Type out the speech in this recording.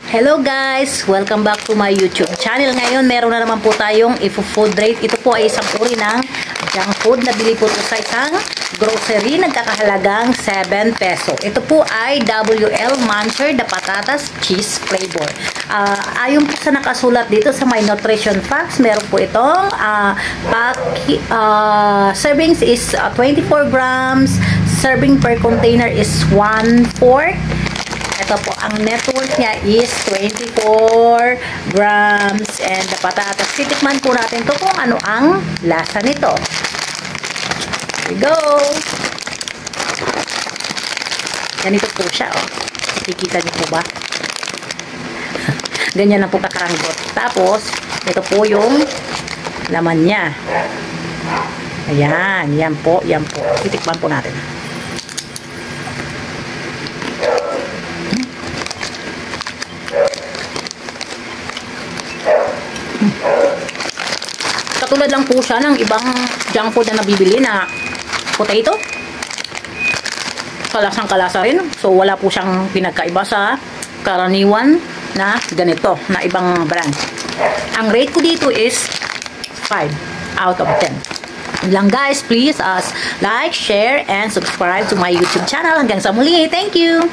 Hello guys! Welcome back to my YouTube channel. Ngayon, meron na naman po tayong food rate. Ito po ay isang uri ng junk food na bili po ito sa isang grocery. Nagkakahalagang 7 peso. Ito po ay WL Muncher the Patatas Cheese Flavor. Ayon po sa nakasulat dito sa my nutrition facts, meron po itong servings is 24 grams. Serving per container is 1/4. Ito po, ang net worth niya is 24 grams. And the patatas, titikman po natin to kung ano ang lasa nito. Here we go! Ganito po siya, oh. Kikita niyo po ba? Ganyan lang po kakaranggot. Tapos, ito po yung laman niya. Ayan, yan po, yan po. Titikman po natin. Katulad lang po siya ng ibang junk food na nabibili na potato. Kalasang-kalasa rin. So, wala po siyang pinagkaiba sa karaniwan na ganito, na ibang brand. Ang rate ko dito is 5 out of 10. Lang guys, please like, share, and subscribe to my YouTube channel. Hanggang sa muli. Thank you!